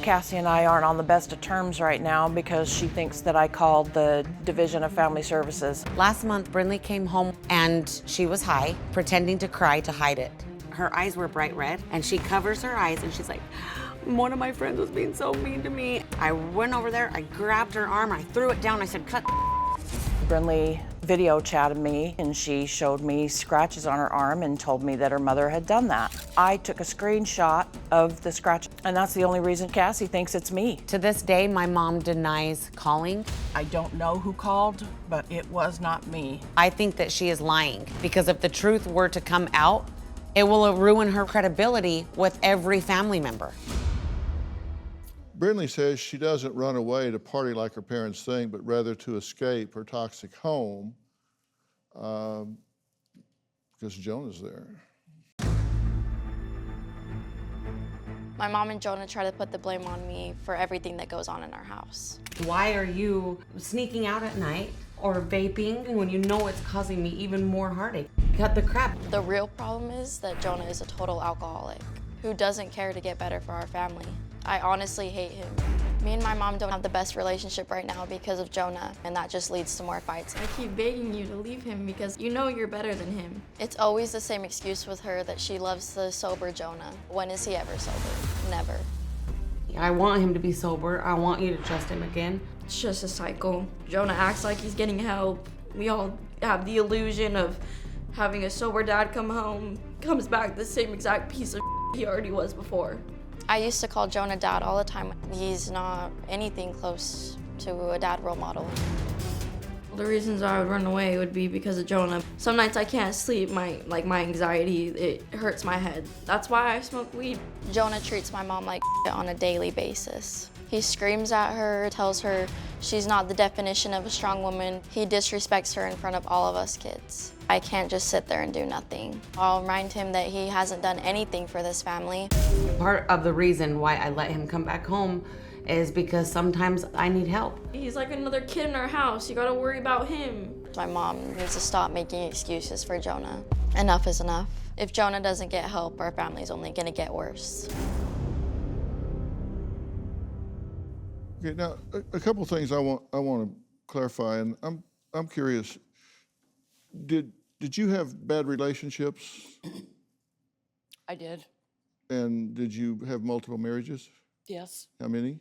Cassie and I aren't on the best of terms right now because she thinks that I called the Division of Family Services. Last month, Brinley came home and she was high, pretending to cry to hide it. Her eyes were bright red, and she covers her eyes and she's like, one of my friends was being so mean to me. I went over there, I grabbed her arm, I threw it down, I said, cut. Brinley video chatted me and she showed me scratches on her arm and told me that her mother had done that. I took a screenshot of the scratch, and that's the only reason Cassie thinks it's me. To this day, my mom denies calling. I don't know who called, but it was not me. I think that she is lying because if the truth were to come out, it will ruin her credibility with every family member. Brinley says she doesn't run away to party like her parents think, but rather to escape her toxic home because Jonah's there. My mom and Jonah try to put the blame on me for everything that goes on in our house. Why are you sneaking out at night or vaping when you know it's causing me even more heartache? Cut the crap. The real problem is that Jonah is a total alcoholic who doesn't care to get better for our family. I honestly hate him. Me and my mom don't have the best relationship right now because of Jonah, and that just leads to more fights. I keep begging you to leave him because you know you're better than him. It's always the same excuse with her that she loves the sober Jonah. When is he ever sober? Never. I want him to be sober. I want you to trust him again. It's just a cycle. Jonah acts like he's getting help. We all have the illusion of having a sober dad come home, comes back the same exact piece of he already was before. I used to call Jonah dad all the time. He's not anything close to a dad role model. The reasons I would run away would be because of Jonah. Some nights I can't sleep, my anxiety, it hurts my head. That's why I smoke weed. Jonah treats my mom like on a daily basis. He screams at her, tells her she's not the definition of a strong woman. He disrespects her in front of all of us kids. I can't just sit there and do nothing. I'll remind him that he hasn't done anything for this family. Part of the reason why I let him come back home is because sometimes I need help. He's like another kid in our house. You gotta worry about him. My mom needs to stop making excuses for Jonah. Enough is enough. If Jonah doesn't get help, our family's only gonna get worse. Okay, now a couple of things I want to clarify, and I'm curious. Did you have bad relationships? I did. And did you have multiple marriages? Yes. How many?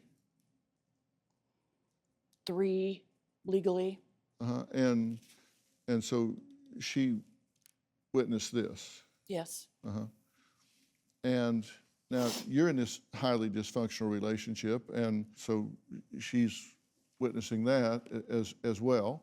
3 legally. And so she witnessed this. Yes. And now you're in this highly dysfunctional relationship, and so she's witnessing that as well.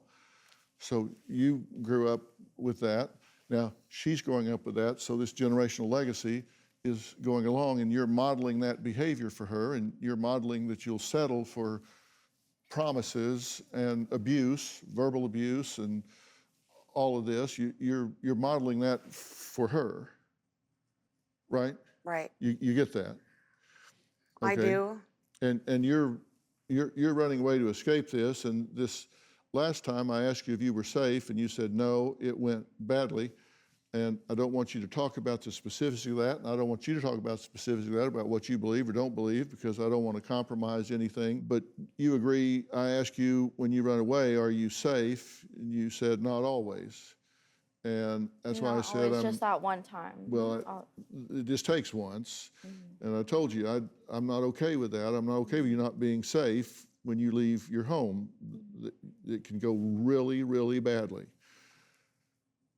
So you grew up with that. Now she's growing up with that, so this generational legacy is going along, and you're modeling that behavior for her, and you're modeling that you'll settle for promises and abuse, verbal abuse, and all of this. You're modeling that for her, right? Right. You get that? Okay. I do. And you're running away to escape this, and this last time I asked you if you were safe, and you said no, it went badly. And I don't want you to talk about the specifics of that, and I don't want you to talk about the specifics of that, about what you believe or don't believe, because I don't want to compromise anything. But you agree, I asked you when you run away, are you safe? And you said not always. And that's why I said It's just that one time. Well, it just takes once. And I told you, I'm not okay with that. I'm not okay with you not being safe when you leave your home. It can go really, really badly.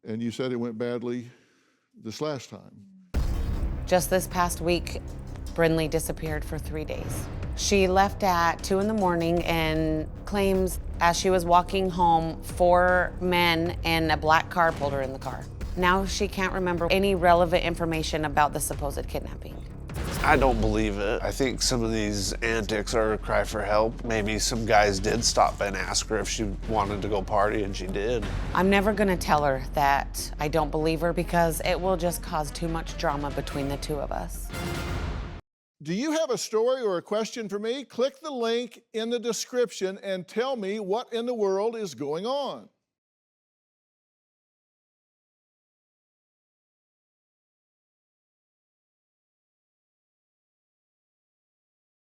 And you said it went badly this last time. Just this past week, Brinley disappeared for 3 days. She left at 2 in the morning and claims as she was walking home, 4 men in a black car pulled her in the car. Now she can't remember any relevant information about the supposed kidnapping. I don't believe it. I think some of these antics are a cry for help. Maybe some guys did stop and ask her if she wanted to go party, and she did. I'm never gonna tell her that I don't believe her because it will just cause too much drama between the two of us. Do you have a story or a question for me? Click the link in the description and tell me what in the world is going on.